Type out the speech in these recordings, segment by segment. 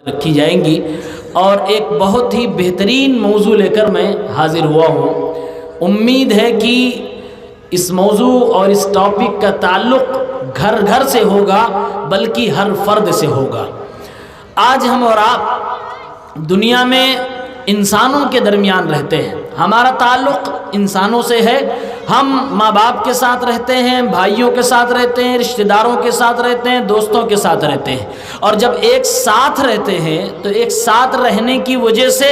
رکھی جائیں گی اور ایک بہت ہی بہترین موضوع لے کر میں حاضر ہوا ہوں۔ امید ہے کہ اس موضوع اور اس ٹاپک کا تعلق گھر گھر سے ہوگا بلکہ ہر فرد سے ہوگا۔ آج ہم اور آپ دنیا میں انسانوں کے درمیان رہتے ہیں، ہمارا تعلق انسانوں سے ہے، ہم ماں باپ کے ساتھ رہتے ہیں، بھائیوں کے ساتھ رہتے ہیں، رشتہ داروں کے ساتھ رہتے ہیں، دوستوں کے ساتھ رہتے ہیں، اور جب ایک ساتھ رہتے ہیں تو ایک ساتھ رہنے کی وجہ سے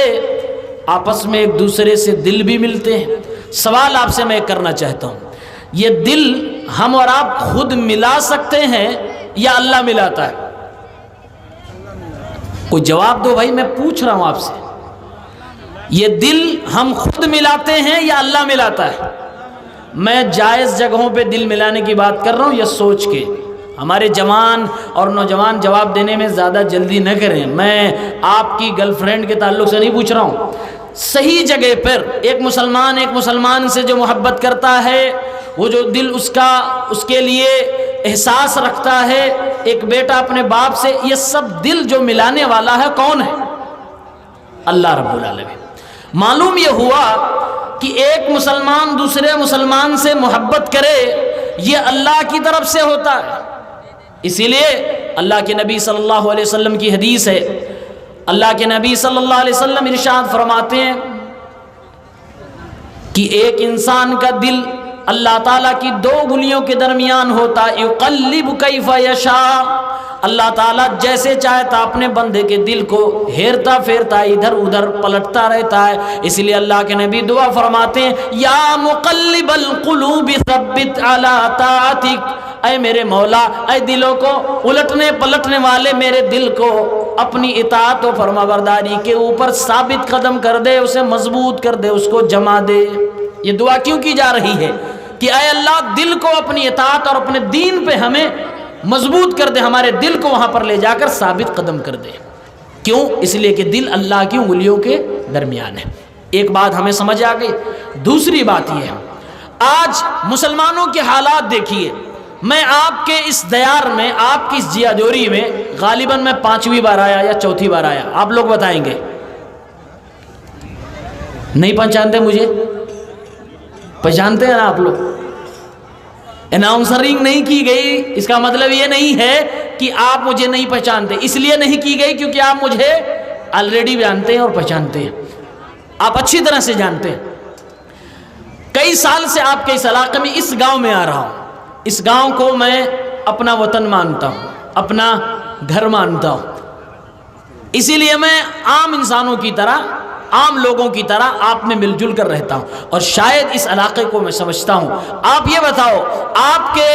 آپس میں ایک دوسرے سے دل بھی ملتے ہیں۔ سوال آپ سے میں کرنا چاہتا ہوں، یہ دل ہم اور آپ خود ملا سکتے ہیں یا اللہ ملاتا ہے؟ کوئی جواب دو بھائی، میں پوچھ رہا ہوں آپ سے، یہ دل ہم خود ملاتے ہیں یا اللہ ملاتا ہے؟ میں جائز جگہوں پہ دل ملانے کی بات کر رہا ہوں، یہ سوچ کے۔ ہمارے جوان اور نوجوان جواب دینے میں زیادہ جلدی نہ کریں، میں آپ کی گرل فرینڈ کے تعلق سے نہیں پوچھ رہا ہوں۔ صحیح جگہ پر ایک مسلمان سے جو محبت کرتا ہے، وہ جو دل اس کے لیے احساس رکھتا ہے، ایک بیٹا اپنے باپ سے، یہ سب دل جو ملانے والا ہے کون ہے؟ اللہ رب العالمین۔ معلوم یہ ہوا کہ ایک مسلمان دوسرے مسلمان سے محبت کرے، یہ اللہ کی طرف سے ہوتا ہے۔ اسی لیے اللہ کے نبی صلی اللہ علیہ وسلم کی حدیث ہے، اللہ کے نبی صلی اللہ علیہ وسلم ارشاد فرماتے ہیں کہ ایک انسان کا دل اللہ تعالیٰ کی دو انگلیوں کے درمیان ہوتا ہے، یقلب کیف یشاء، اللہ تعالیٰ جیسے چاہتا اپنے بندے کے دل کو ہیرتا پھیرتا ادھر ادھر پلٹتا رہتا ہے۔ اس لیے اللہ کے نبی دعا فرماتے ہیں، یا مقلب القلوب ثبت علی طاعتک، اے میرے مولا، اے دلوں کو الٹنے پلٹنے والے میرے دل کو اپنی اطاعت و فرمانبرداری کے اوپر ثابت قدم کر دے، اسے مضبوط کر دے، اس کو جما دے۔ یہ دعا کیوں کی جا رہی ہے کہ اے اللہ دل کو اپنی اطاعت اور اپنے دین پہ ہمیں مضبوط کر دے، ہمارے دل کو وہاں پر لے جا کر ثابت قدم کر دے۔ کیوں؟ اس لیے کہ دل اللہ کی انگلیوں کے درمیان ہے۔ ایک بات ہمیں سمجھ آ گئی۔ دوسری بات یہ ہے، آج مسلمانوں کے حالات دیکھیے۔ میں آپ کے اس دیار میں، آپ کی اس جیا جوری میں غالباً میں 5ویں بار آیا یا 4تھی بار آیا، آپ لوگ بتائیں گے؟ نہیں پہچانتے مجھے؟ پہچانتے ہیں نا آپ لوگ؟ اناؤنسرنگ نہیں کی گئی، اس کا مطلب یہ نہیں ہے کہ آپ مجھے نہیں پہچانتے، اس لیے نہیں کی گئی کیونکہ آپ مجھے آلریڈی جانتے ہیں اور پہچانتے ہیں، آپ اچھی طرح سے جانتے ہیں۔ کئی سال سے آپ کے اس علاقے میں، اس گاؤں میں آ رہا ہوں، اس گاؤں کو میں اپنا وطن مانتا ہوں، اپنا گھر مانتا ہوں، اسی لیے میں عام انسانوں کی طرح، عام لوگوں کی طرح آپ میں مل جل کر رہتا ہوں، اور شاید اس علاقے کو میں سمجھتا ہوں۔ آپ یہ بتاؤ، آپ کے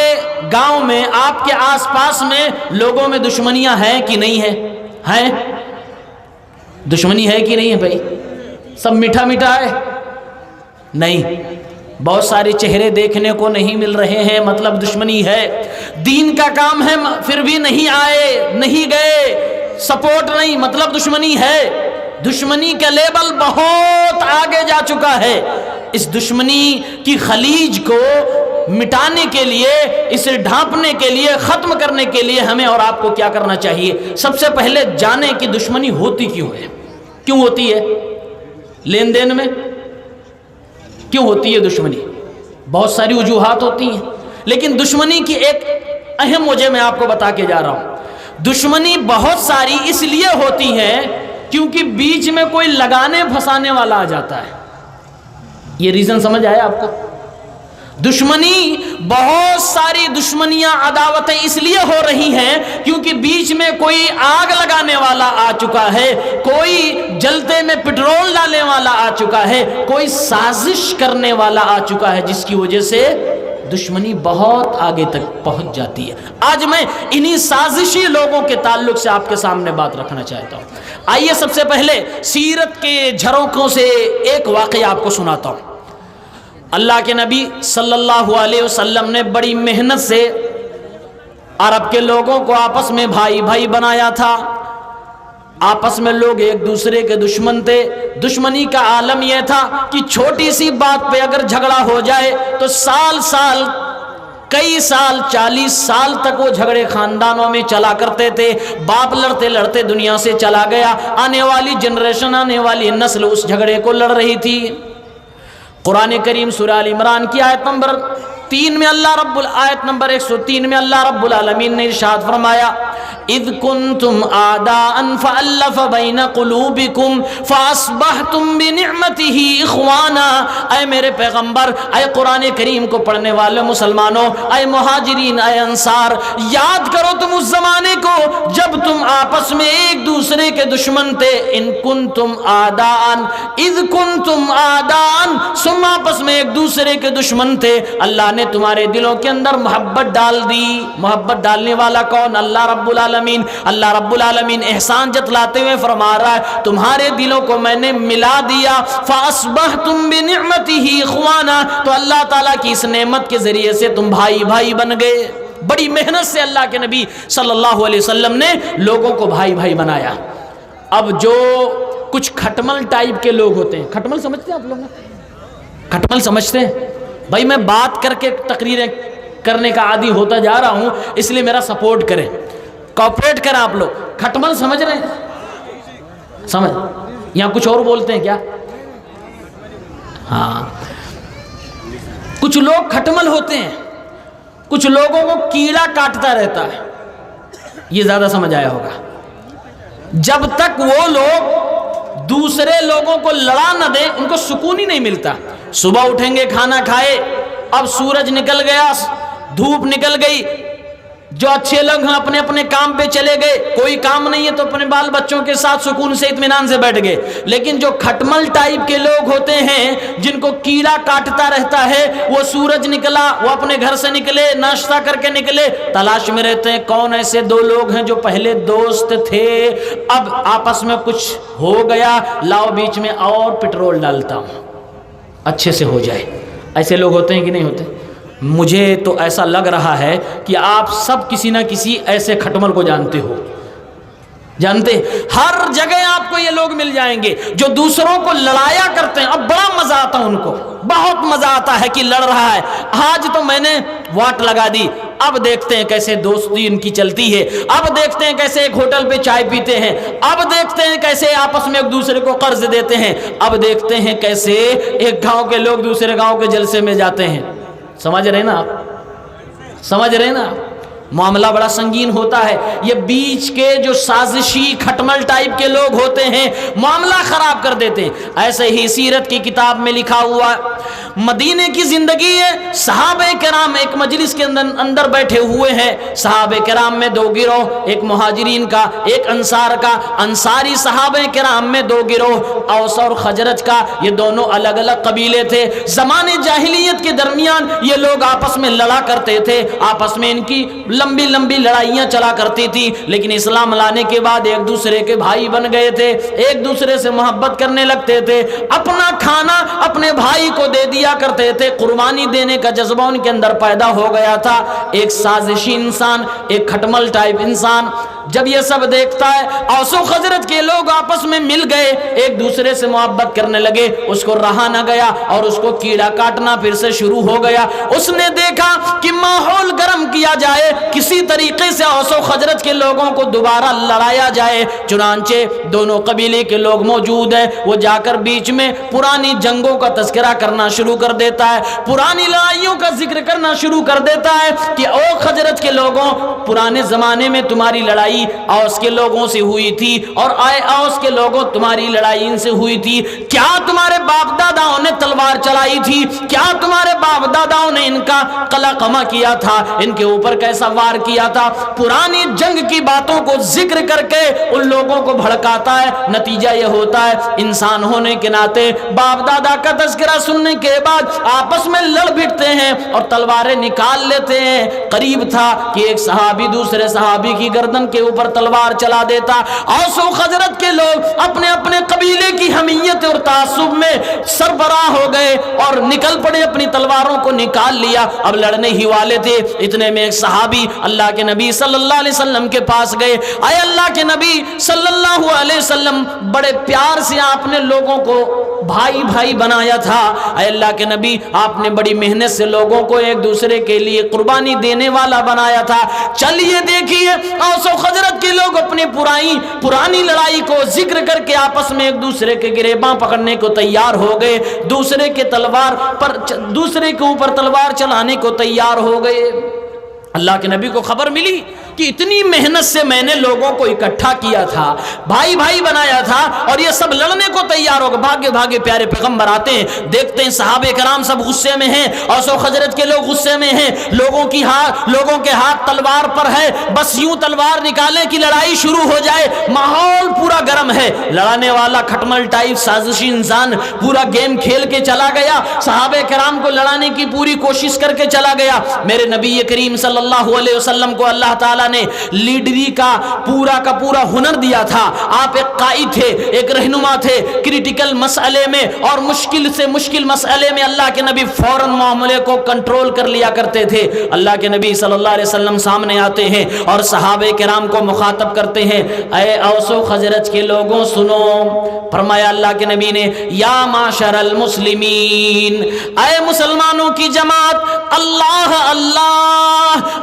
گاؤں میں، آپ کے آس پاس میں لوگوں میں دشمنیاں ہیں کہ نہیں ہیں؟ ہیں؟ دشمنی ہے کہ نہیں ہے بھائی؟ سب میٹھا میٹھا ہے؟ نہیں، بہت سارے چہرے دیکھنے کو نہیں مل رہے ہیں، مطلب دشمنی ہے۔ دین کا کام ہے پھر بھی نہیں آئے، نہیں گئے، سپورٹ نہیں، مطلب دشمنی ہے۔ دشمنی کا لیبل بہت آگے جا چکا ہے۔ اس دشمنی کی خلیج کو مٹانے کے لیے، اسے ڈھانپنے کے لیے، ختم کرنے کے لیے ہمیں اور آپ کو کیا کرنا چاہیے؟ سب سے پہلے جانیں کہ دشمنی ہوتی کیوں ہے؟ کیوں ہوتی ہے؟ لین دین میں کیوں ہوتی ہے دشمنی؟ بہت ساری وجوہات ہوتی ہیں، لیکن دشمنی کی ایک اہم وجہ میں آپ کو بتا کے جا رہا ہوں۔ دشمنی بہت ساری اس لیے ہوتی ہے کیونکہ بیچ میں کوئی لگانے پھنسانے والا آ جاتا ہے۔ یہ ریزن سمجھ آیا آپ کو؟ دشمنی، بہت ساری دشمنیاں، عداوتیں اس لیے ہو رہی ہیں کیونکہ بیچ میں کوئی آگ لگانے والا آ چکا ہے، کوئی جلتے میں پٹرول ڈالنے والا آ چکا ہے، کوئی سازش کرنے والا آ چکا ہے، جس کی وجہ سے دشمنی بہت آگے تک پہنچ جاتی ہے۔ آج میں انہی سازشی لوگوں کے تعلق سے آپ کے سامنے بات رکھنا چاہتا ہوں۔ آئیے سب سے پہلے سیرت کے جھروکوں سے ایک واقعہ آپ کو سناتا ہوں۔ اللہ کے نبی صلی اللہ علیہ وسلم نے بڑی محنت سے عرب کے لوگوں کو آپس میں بھائی بھائی بنایا تھا۔ آپس میں لوگ ایک دوسرے کے دشمن تھے۔ دشمنی کا عالم یہ تھا کہ چھوٹی سی بات پہ اگر جھگڑا ہو جائے تو سال سال کئی سال 40 سال تک وہ جھگڑے خاندانوں میں چلا کرتے تھے. باپ لڑتے لڑتے دنیا سے چلا گیا, آنے والی جنریشن, آنے والی نسل اس جھگڑے کو لڑ رہی تھی. قرآن کریم سورہ آل عمران کی آیت نمبر 3 میں آیت نمبر 103 میں اللہ رب العالمین نے ارشاد فرمایا اذ کنتم اعداء فالف بین قلوبکم فاصبحتم بنعمتہ اخوانا. اے میرے پیغمبر, اے قرآن کریم کو پڑھنے والے مسلمانوں, اے مہاجرین, اے انصار, یاد کرو تم اس زمانے کو جب تم آپس میں ایک دوسرے کے دشمن تھے. ان کنتم اعداء, اذ کنتم اعداء, تم آپس میں ایک دوسرے کے دشمن تھے. اللہ نے تمہارے دلوں کے اندر محبت ڈال دی. محبت ڈالنے والا کون؟ اللہ رب العالمین. اللہ رب العالمین احسان جتلاتے ہوئے فرما رہا ہے تمہارے دلوں کو میں نے ملا دیا. فاصبحتم بنعمتہ اخوانا, تو اللہ تعالیٰ کی اس نعمت کے ذریعے سے تم بھائی بھائی بن گئے. بڑی محنت سے اللہ کے نبی صلی اللہ علیہ وسلم نے لوگوں کو بھائی بھائی بنایا. اب جو کچھ کھٹمل ٹائپ کے لوگ ہوتے ہیں, کھٹمل سمجھتے ہیں آپ لوگ؟ کھٹمل سمجھتے ہیں بھائی؟ میں بات کر کے تقریریں کرنے کا عادی ہوتا جا رہا ہوں, اس لیے میرا سپورٹ کریں, کوپریٹ کریں آپ لوگ. کھٹمل سمجھ رہے ہیں؟ سمجھ, یہاں کچھ اور بولتے ہیں کیا؟ ہاں, کچھ لوگ کھٹمل ہوتے ہیں, کچھ لوگوں کو کیڑا کاٹتا رہتا ہے. یہ زیادہ سمجھ آیا ہوگا. جب تک وہ لوگ دوسرے لوگوں کو لڑا نہ دیں ان کو سکون ہی نہیں ملتا. صبح اٹھیں گے, کھانا کھائے, اب سورج نکل گیا, دھوپ نکل گئی, جو اچھے لوگ ہیں اپنے اپنے کام پہ چلے گئے, کوئی کام نہیں ہے تو اپنے بال بچوں کے ساتھ سکون سے اطمینان سے بیٹھ گئے. لیکن جو کھٹمل ٹائپ کے لوگ ہوتے ہیں جن کو کیڑا کاٹتا رہتا ہے, وہ سورج نکلا, وہ اپنے گھر سے نکلے, ناشتہ کر کے نکلے, تلاش میں رہتے ہیں کون ایسے دو لوگ ہیں جو پہلے دوست تھے, اب آپس میں کچھ ہو گیا, لاؤ بیچ میں اور پٹرول ڈالتا ہوں اچھے سے ہو جائے. ایسے لوگ ہوتے ہیں کہ نہیں ہوتے؟ مجھے تو ایسا لگ رہا ہے کہ آپ سب کسی نہ کسی ایسے کھٹمل کو جانتے ہو. جانتے, ہر جگہ آپ کو یہ لوگ مل جائیں گے جو دوسروں کو لڑایا کرتے ہیں. اب بڑا مزہ آتا ہے ان کو, بہت مزہ آتا ہے کہ لڑ رہا ہے, آج تو میں نے واٹ لگا دی, اب دیکھتے ہیں کیسے دوستی ان کی چلتی ہے, اب دیکھتے ہیں کیسے ایک ہوٹل پہ چائے پیتے ہیں, اب دیکھتے ہیں کیسے آپس میں ایک دوسرے کو قرض دیتے ہیں, اب دیکھتے ہیں کیسے ایک گاؤں کے لوگ دوسرے گاؤں کے جلسے میں جاتے ہیں. سمجھ رہے نا آپ؟ سمجھ رہے نا؟ معاملہ بڑا سنگین ہوتا ہے. یہ بیچ کے جو سازشی کھٹمل ٹائپ کے لوگ ہوتے ہیں معاملہ خراب کر دیتے ہیں. ایسے ہی سیرت کی کتاب میں لکھا ہوا مدینے کی زندگی ہے. صحابہ کرام ایک مجلس کے اندر بیٹھے ہوئے ہیں. صحابہ کرام میں دو گروہ, ایک مہاجرین کا ایک انصار کا. انصاری صحابہ کرام میں دو گروہ, اوس اور خزرج کا. یہ دونوں الگ الگ قبیلے تھے. زمانے جاہلیت کے درمیان یہ لوگ آپس میں لڑا کرتے تھے, آپس میں ان کی لمبی لمبی لڑائیاں چلا کرتی تھی. لیکن اسلام لانے کے بعد ایک دوسرے کے بھائی بن گئے تھے, ایک دوسرے سے محبت کرنے لگتے تھے, اپنا کھانا اپنے بھائی کو دے دیا کرتے تھے. قربانی دینے کا جذبہ ان کے اندر پیدا ہو گیا تھا. ایک سازشی انسان, ایک کھٹمل ٹائپ انسان جب یہ سب دیکھتا ہے, اوس و خزرج کے لوگ آپس میں مل گئے, ایک دوسرے سے محبت کرنے لگے, اس کو رہا نہ گیا اور اس کو کیڑا کاٹنا پھر سے شروع ہو گیا. اس نے دیکھا کہ ماحول گرم کیا جائے, کسی طریقے سے اوس و خزرج کے لوگوں کو دوبارہ لڑایا جائے. چنانچہ دونوں قبیلے کے لوگ موجود ہیں, وہ جا کر بیچ میں پرانی جنگوں کا تذکرہ کرنا شروع کر دیتا ہے, پرانی لڑائیوں کا ذکر کرنا شروع کر دیتا ہے کہ او خزرج کے لوگوں, پرانے زمانے میں تمہاری لڑائی اوس کے لوگوں سے ہوئی تھی اور آئے اوس کے لوگوں تمہاری لڑائی ان سے ہوئی تھی. کیا تمہارے باپ داداؤں نے تلوار چلائی تھی؟ کیا تمہارے باپ داداؤں نے ان کا قلع قمع کیا تھا؟ ان کے اوپر کیسا وار کیا تھا؟ پرانی جنگ کی باتوں کو ذکر کر کے ان لوگوں کو بھڑکاتا ہے. نتیجہ یہ ہوتا ہے انسان ہونے کے ناطے باپ دادا کا تذکرہ سننے کے بعد آپس میں لڑ بھڑتے ہیں اور تلواریں نکال لیتے ہیں. قریب تھا کہ ایک صحابی دوسرے صحابی کی گردن کے اوپر تلوار چلا دیتا۔ اوس و خزرج کے لوگ اپنے اپنے قبیلے کی حمیت اور تعصب میں سربراہ ہو گئے اور نکل پڑے، اپنی تلواروں کو نکال لیا، اب لڑنے ہی والے تھے۔ اتنے میں ایک صحابی اللہ کے نبی صلی اللہ علیہ وسلم کے پاس گئے۔ اے اللہ کے نبی صلی اللہ علیہ وسلم، بڑے پیار سے آپ نے لوگوں کو بھائی بھائی بنایا تھا، اے اللہ کے نبی آپ نے بڑی محنت سے لوگوں کو ایک دوسرے کے لیے قربانی دینے والا بنایا تھا، چلیے دیکھیے اوس و خزرج کے لوگ اپنی پرانی لڑائی کو ذکر کر کے آپس میں ایک دوسرے کے گریباں پکڑنے کو تیار ہو گئے، دوسرے کے اوپر تلوار چلانے کو تیار ہو گئے۔ اللہ کے نبی کو خبر ملی کہ اتنی محنت سے میں نے لوگوں کو اکٹھا کیا تھا، بھائی بھائی بنایا تھا، اور یہ سب لڑنے کو تیار ہو گئے۔ بھاگے بھاگے پیارے پیغمبر آتے ہیں، دیکھتے ہیں صحابہ کرام سب غصے میں ہیں، اوس و خزرج کے لوگ غصے میں ہیں، لوگوں کے ہاتھ تلوار پر ہے، بس یوں تلوار نکالے کہ لڑائی شروع ہو جائے، ماحول پورا گرم ہے۔ لڑانے والا کھٹمل ٹائپ سازشی انسان پورا گیم کھیل کے چلا گیا، صحابہ کرام کو لڑانے کی پوری کوشش کر کے چلا گیا۔ میرے نبی کریم صلی اللہ علیہ وسلم کو اللہ تعالیٰ نے لیڈری کا پورا ہنر دیا تھا۔ آپ ایک قائد تھے، ایک رہنما تھے، کریٹیکل مسئلے میں اور مشکل سے مشکل مسئلے میں اللہ کے نبی فوراً معاملے کو کنٹرول کر لیا کرتے تھے۔ اللہ کے نبی صلی اللہ علیہ وسلم سامنے آتے ہیں اور صحابہ کرام کو مخاطب کرتے ہیں، اے اوس و خزرج کے لوگوں سنو۔ فرمایا اللہ کے نبی نے، یا معاشر المسلمین، اے مسلمانوں کی جماعت،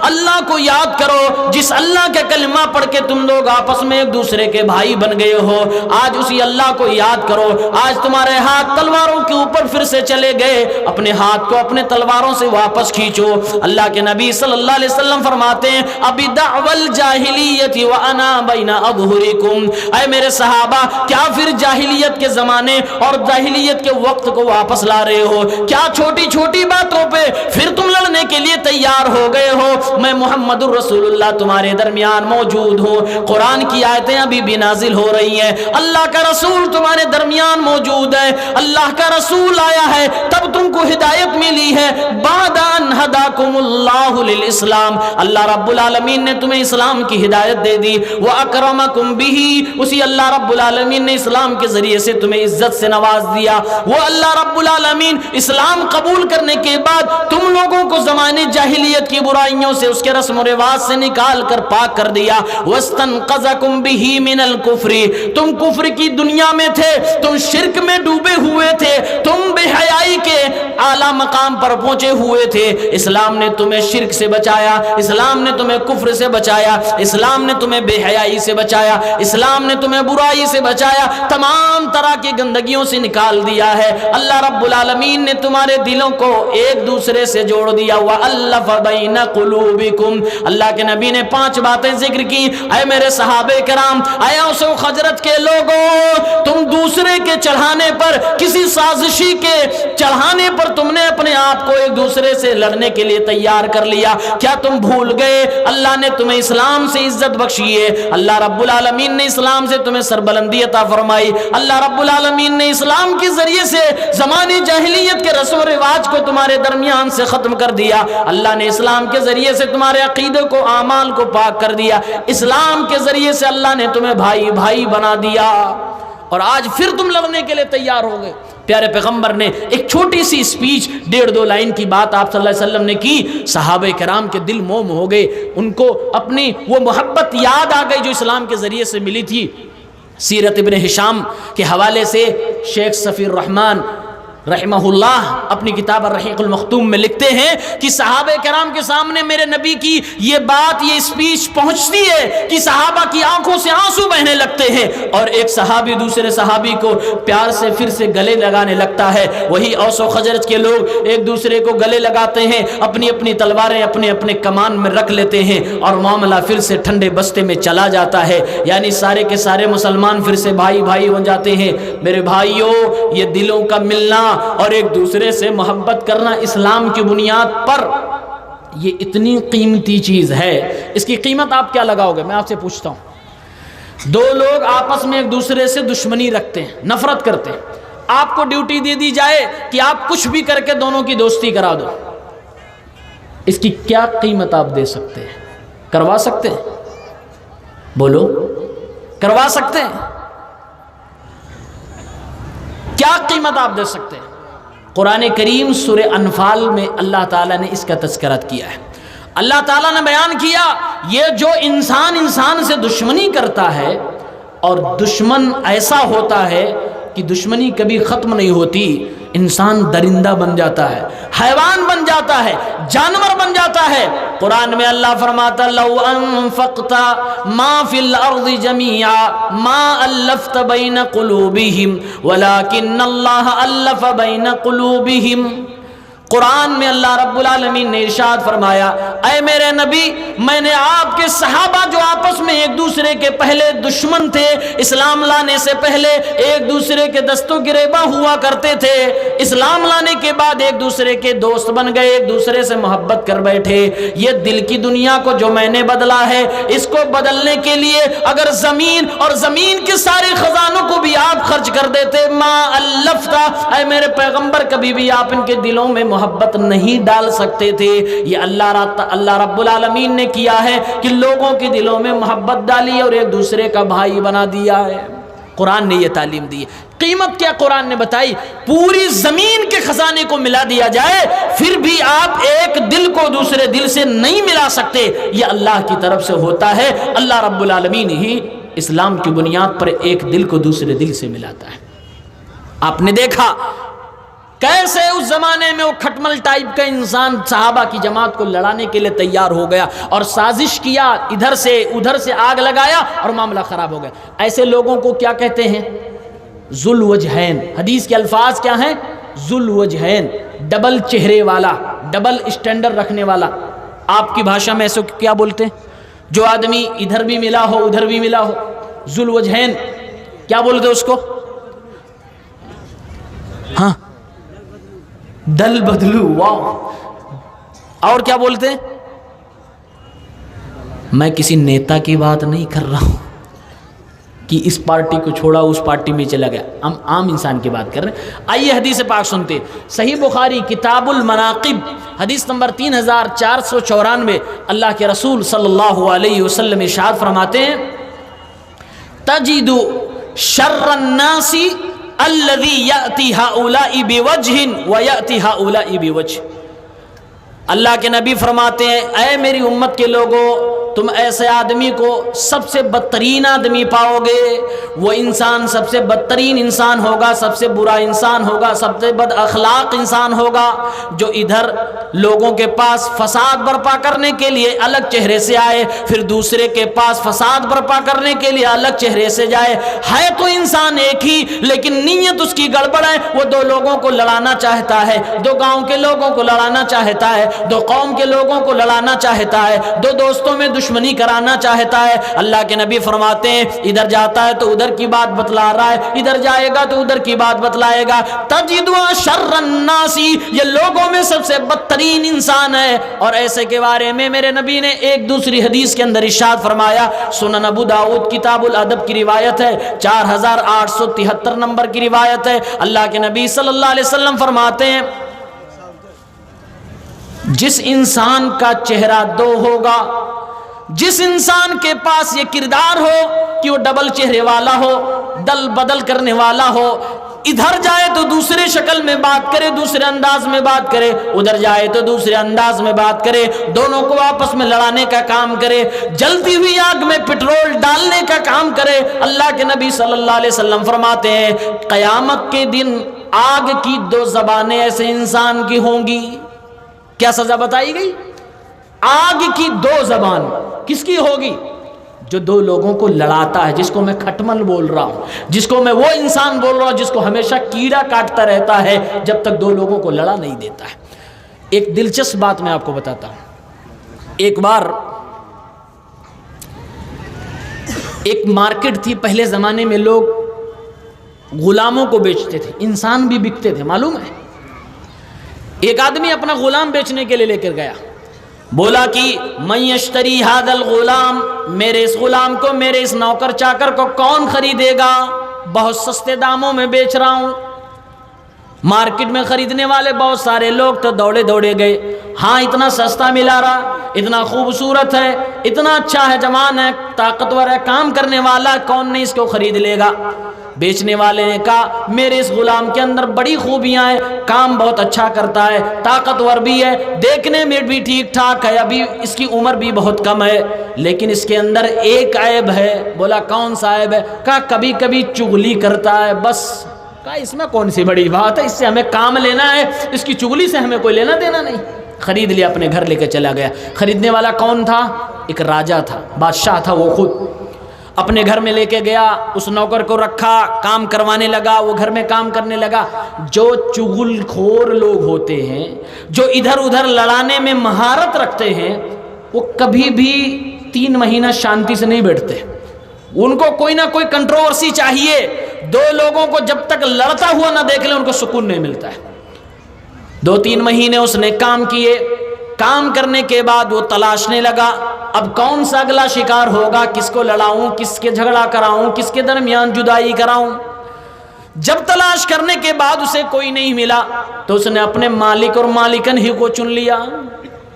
اللہ کو یاد کرو، جس اللہ کے کلمہ پڑھ کے تم لوگ آپس میں ایک دوسرے کے بھائی بن گئے ہو، آج اسی اللہ کو یاد کرو۔ آج تمہارے ہاتھ تلواروں کے اوپر پھر سے چلے گئے، اپنے ہاتھ کو اپنے تلواروں سے واپس کھینچو۔ اللہ کے نبی صلی اللہ علیہ وسلم فرماتے ہیں، ابی دعوی الجاہلیت وانا بین اظہرکم، اے میرے صحابہ، کیا پھر جاہلیت کے زمانے اور جاہلیت کے وقت کو واپس لا رہے ہو؟ کیا چھوٹی چھوٹی باتوں پہ پھر تم لڑنے کے لیے تیار ہو گئے ہو؟ میں محمد الرسول اللہ تمہارے درمیان موجود ہوں، قرآن کی آیتیں ابھی بھی نازل ہو رہی ہیں، اللہ کا رسول تمہارے درمیان موجود ہے، اللہ کا رسول آیا ہے تب تم کو ہدایت ملی ہے، بعد ان ہداکم اللہ للاسلام، اللہ رب العالمین نے تمہیں اسلام کی ہدایت دے دی، واکرمکم بہ، اسی اللہ رب العالمین نے اسلام کے ذریعے سے تمہیں عزت سے نواز دیا۔ وہ اللہ رب العالمین اسلام قبول کرنے کے بعد تم لوگوں کو زمانے جاہلیت کی برائیوں سے، اس کے رسم و رواج سے نکال کر پاک کر دیا۔ وَاسْتَنْقَذَكُمْ بِهِ مِنَ الْكُفْرِ، تم کفر کی دنیا میں تھے، تم شرک میں ڈوبے ہوئے تھے، تم بے حیائی کے اعلیٰ مقام پر پہنچے ہوئے تھے، اسلام نے تمہیں شرک سے بچایا، اسلام نے تمہیں کفر سے بچایا، اسلام نے تمہیں بے حیائی سے بچایا، اسلام نے تمہیں برائی سے بچایا، تمام طرح کی گندگیوں سے نکال دیا ہے۔ اللہ رب العالمین نے تمہارے دلوں کو ایک دوسرے سے جوڑ دیا۔ وَأَلَّفَ بَيْنَ قُلُوبِكُمْ، اللہ کے نبی نے 5 باتیں ذکر کی۔ اے میرے صحابہ کرام، اے اوس و خزرج کے لوگوں، تم دوسرے کے چڑھانے پر، کسی سازشی کے چڑھانے پر تم نے اپنے آپ کو ایک دوسرے سے لڑنے کے لیے تیار کر لیا۔ کیا تم بھول گئے اللہ نے تمہیں اسلام سے عزت بخشی ہے، اللہ رب العالمین نے اسلام سے تمہیں سربلندی عطا فرمائی، اللہ رب العالمین نے اسلام کے ذریعے سے زمانے جاہلیت کے رسم و رواج کو تمہارے درمیان سے ختم کر دیا، اللہ نے اسلام کے ذریعے سے تمہارے عقیدے کو، اعمال کو پاک کر دیا، اسلام کے ذریعے سے اللہ نے تمہیں بھائی بھائی بنا دیا، اور آج پھر تم لڑنے کے لیے تیار ہو گئے۔ پیارے پیغمبر نے ایک چھوٹی سی سپیچ 1.5-2 لائن کی بات آپ صلی اللہ علیہ وسلم نے کی، صحابہ کرام کے دل موم ہو گئے، ان کو اپنی وہ محبت یاد آ گئی جو اسلام کے ذریعے سے ملی تھی۔ سیرت ابن ہشام کے حوالے سے شیخ صفی الرحمن رحمہ اللہ اپنی کتاب الرحیق المختوم میں لکھتے ہیں کہ صحابہ کرام کے سامنے میرے نبی کی یہ بات، یہ سپیچ پہنچتی ہے کہ صحابہ کی آنکھوں سے آنسو بہنے لگتے ہیں، اور ایک صحابی دوسرے صحابی کو پیار سے پھر سے گلے لگانے لگتا ہے۔ وہی اوس و خزرج کے لوگ ایک دوسرے کو گلے لگاتے ہیں، اپنی اپنی تلواریں اپنے اپنے کمان میں رکھ لیتے ہیں، اور معاملہ پھر سے ٹھنڈے بستے میں چلا جاتا ہے، یعنی سارے کے سارے مسلمان پھر سے بھائی بھائی ہو جاتے ہیں۔ میرے بھائیوں، یہ دلوں کا ملنا اور ایک دوسرے سے محبت کرنا اسلام کی بنیاد پر، یہ اتنی قیمتی چیز ہے، اس کی قیمت آپ کیا لگاؤ گے؟ میں آپ سے پوچھتا ہوں، 2 لوگ آپس میں ایک دوسرے سے دشمنی رکھتے ہیں، نفرت کرتے ہیں، آپ کو ڈیوٹی دے دی جائے کہ آپ کچھ بھی کر کے دونوں کی دوستی کرا دو، اس کی کیا قیمت آپ دے سکتے ہیں؟ کروا سکتے ہیں؟ بولو کروا سکتے ہیں؟ کیا قیمت آپ دے سکتے ہیں؟ قرآن کریم سورہ انفال میں اللہ تعالیٰ نے اس کا تذکرہ کیا ہے۔ اللہ تعالیٰ نے بیان کیا یہ جو انسان سے دشمنی کرتا ہے، اور دشمن ایسا ہوتا ہے کہ دشمنی کبھی ختم نہیں ہوتی، انسان درندہ بن جاتا ہے، حیوان بن جاتا ہے، جانور بن جاتا ہے۔ قرآن میں اللہ فرماتا لو انفقت ما فی الارض جميعا ما الفت بین قلوبہم ولکن اللہ الف بین قلوبہم۔ قرآن میں اللہ رب العالمین نے ارشاد فرمایا اے میرے نبی، میں نے آپ کے صحابہ جو آپس میں ایک دوسرے کے پہلے دشمن تھے، اسلام لانے سے پہلے ایک دوسرے کے دستوں گریباں ہوا کرتے تھے، اسلام لانے کے بعد ایک دوسرے کے دوست بن گئے، ایک دوسرے سے محبت کر بیٹھے، یہ دل کی دنیا کو جو میں نے بدلا ہے، اس کو بدلنے کے لیے اگر زمین اور زمین کے سارے خزانوں کو بھی آپ خرچ کر دیتے، ما الفتا، اے میرے پیغمبر کبھی بھی آپ ان کے دلوں میں محبت نہیں ڈال سکتے تھے۔ یہ اللہ رب العالمین نے کیا ہے کہ لوگوں کے دلوں میں محبت ڈالی اور ایک دوسرے کا بھائی بنا دیا ہے۔ قرآن نے یہ تعلیم دی ہے۔ قیمت کیا قرآن نے بتائی؟ پوری زمین کے خزانے کو ملا دیا جائے پھر بھی آپ ایک دل کو دوسرے دل سے نہیں ملا سکتے، یہ اللہ کی طرف سے ہوتا ہے۔ اللہ رب العالمین ہی اسلام کی بنیاد پر ایک دل کو دوسرے دل سے ملاتا ہے۔ آپ نے دیکھا کیسے اس زمانے میں وہ کھٹمل ٹائپ کا انسان صحابہ کی جماعت کو لڑانے کے لیے تیار ہو گیا اور سازش کیا، ادھر سے ادھر سے آگ لگایا اور معاملہ خراب ہو گیا۔ ایسے لوگوں کو کیا کہتے ہیں؟ ذو الوجہین۔ حدیث کے الفاظ کیا ہیں؟ ذو الوجہین، ڈبل چہرے والا، ڈبل اسٹینڈرڈ رکھنے والا۔ آپ کی بھاشا میں ایسے کیا بولتے ہیں؟ جو آدمی ادھر بھی ملا ہو ادھر بھی ملا ہو، ذو الوجہین کیا بولتے اس کو؟ ہاں، دل بدلو، واو۔ اور کیا بولتے ہیں؟ میں کسی نیتا کی بات نہیں کر رہا ہوں کہ اس پارٹی کو چھوڑا اس پارٹی میں چلا گیا، ہم عام انسان کی بات کر رہے ہیں۔ آئیے حدیث پاک سنتے۔ صحیح بخاری کتاب المناقب حدیث نمبر 3494، اللہ کے رسول صلی اللہ علیہ وسلم ارشاد فرماتے ہیں تجد شر الناس الذي يأتي هؤلاء بوجه ويأتي هؤلاء بوجه۔ اللہ کے نبی فرماتے ہیں اے میری امت کے لوگوں، تم ایسے آدمی کو سب سے بدترین آدمی پاؤ گے، وہ انسان سب سے بدترین انسان ہوگا، سب سے برا انسان ہوگا، سب سے بد اخلاق انسان ہوگا، جو ادھر لوگوں کے پاس فساد برپا کرنے کے لیے الگ چہرے سے آئے، پھر دوسرے کے پاس فساد برپا کرنے کے لیے الگ چہرے سے جائے۔ ہے تو انسان ایک ہی لیکن نیت اس کی گڑبڑ ہے، وہ دو لوگوں کو لڑانا چاہتا ہے، دو گاؤں کے لوگوں کو لڑانا چاہتا ہے، دو قوم کے لوگوں کو لڑانا چاہتا ہے، دو دوستوں میں دشمنی کرانا چاہتا ہے۔ اللہ کے نبی فرماتے ہیں ادھر جاتا ہے تو ادھر کی بات بتلا رہا ہے، ادھر جائے گا تو ادھر کی بات بتلائے گا۔ تجدوا شر الناس، یہ لوگوں میں سب سے بدترین انسان ہے۔ اور ایسے کے بارے میں میرے نبی نے ایک دوسری حدیث کے اندر ارشاد فرمایا، سنن ابو داؤد کتاب الادب کی روایت ہے، 4873 نمبر کی روایت ہے۔ اللہ کے نبی صلی اللہ علیہ وسلم فرماتے ہیں جس انسان کا چہرہ دو ہوگا، جس انسان کے پاس یہ کردار ہو کہ وہ ڈبل چہرے والا ہو، دل بدل کرنے والا ہو، ادھر جائے تو دوسرے شکل میں بات کرے، دوسرے انداز میں بات کرے، ادھر جائے تو دوسرے انداز میں بات کرے، دونوں کو آپس میں لڑانے کا کام کرے، جلتی ہوئی آگ میں پٹرول ڈالنے کا کام کرے۔ اللہ کے نبی صلی اللہ علیہ وسلم فرماتے ہیں قیامت کے دن آگ کی دو زبانیں ایسے انسان کی ہوں گی۔ کیا سزا بتائی گئی؟ آگ کی دو زبان کس کی ہوگی؟ جو دو لوگوں کو لڑاتا ہے، جس کو میں کھٹمل بول رہا ہوں، جس کو میں وہ انسان بول رہا ہوں جس کو ہمیشہ کیڑا کاٹتا رہتا ہے جب تک دو لوگوں کو لڑا نہیں دیتا ہے۔ ایک دلچسپ بات میں آپ کو بتاتا ہوں۔ ایک بار ایک مارکیٹ تھی، پہلے زمانے میں لوگ غلاموں کو بیچتے تھے، انسان بھی بکتے تھے، معلوم ہے۔ ایک آدمی اپنا غلام بیچنے کے لیے لے کر گیا، بولا کہ من یشتری ھذا الغلام، میرے اس غلام کو، میرے اس نوکر چاکر کو کون خریدے گا؟ بہت سستے داموں میں بیچ رہا ہوں۔ مارکیٹ میں خریدنے والے بہت سارے لوگ تو دوڑے دوڑے گئے، ہاں اتنا سستا ملا رہا، اتنا خوبصورت ہے، اتنا اچھا ہے، جوان ہے، طاقتور ہے، کام کرنے والا، کون نہیں اس کو خرید لے گا۔ بیچنے والے نے کہا میرے اس غلام کے اندر بڑی خوبیاں ہیں، کام بہت اچھا کرتا ہے، طاقتور بھی ہے، دیکھنے میں بھی ٹھیک ٹھاک ہے، ابھی اس کی عمر بھی بہت کم ہے، لیکن اس کے اندر ایک عیب ہے۔ بولا کون سا عیب ہے؟ کہا کبھی کبھی چغلی کرتا ہے، بس۔ کہا اس میں کون سی بڑی بات ہے، اس سے ہمیں کام لینا ہے، اس کی چغلی سے ہمیں کوئی لینا دینا نہیں۔ خرید لیا، اپنے گھر لے کے چلا گیا۔ خریدنے والا کون تھا؟ ایک راجا تھا، بادشاہ تھا وہ خود۔ اپنے گھر میں لے کے گیا، اس نوکر کو رکھا، کام کروانے لگا، وہ گھر میں کام کرنے لگا۔ جو چغل خور لوگ ہوتے ہیں، جو ادھر ادھر لڑانے میں مہارت رکھتے ہیں، وہ کبھی بھی 3 مہینہ شانتی سے نہیں بیٹھتے، ان کو کوئی نہ کوئی کنٹروورسی چاہیے۔ 2 لوگوں کو جب تک لڑتا ہوا نہ دیکھ لیں ان کو سکون نہیں ملتا ہے۔ 2-3 مہینے اس نے کام کیے، کام کرنے کے بعد وہ تلاشنے لگا اب کون سا اگلا شکار ہوگا، کس کو لڑاؤں، کس کے جھگڑا کراؤں، کس کے درمیان جدائی کراؤں۔ جب تلاش کرنے کے بعد اسے کوئی نہیں ملا تو اس نے اپنے مالک اور مالکن ہی کو چن لیا،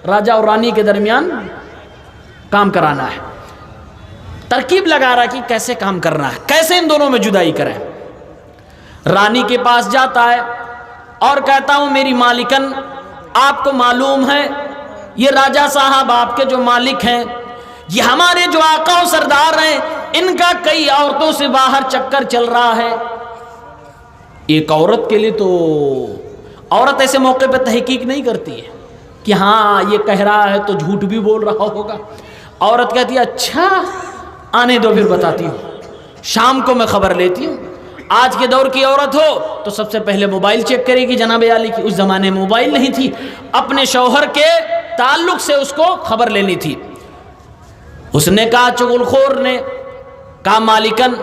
راجا اور رانی کے درمیان کام کرانا ہے۔ ترکیب لگا رہا کہ کیسے کام کرنا ہے، کیسے ان دونوں میں جدائی کریں۔ رانی کے پاس جاتا ہے اور کہتا ہوں میری مالکن، آپ کو معلوم ہے یہ راجہ صاحب آپ کے جو مالک ہیں، یہ ہمارے جو آقا و سردار ہیں، ان کا کئی عورتوں سے باہر چکر چل رہا ہے۔ ایک عورت کے لیے تو عورت ایسے موقع پہ تحقیق نہیں کرتی ہے کہ ہاں یہ کہہ رہا ہے تو جھوٹ بھی بول رہا ہوگا۔ عورت کہتی ہے اچھا آنے دو پھر بتاتی ہوں، شام کو میں خبر لیتی ہوں۔ آج کے دور کی عورت ہو تو سب سے پہلے موبائل چیک کرے گی جناب عالی کی، اس زمانے میں موبائل نہیں تھی، اپنے شوہر کے تعلق سے اس کو خبر لینی تھی۔ اس نے کہا چغل خور نے کہا مالکن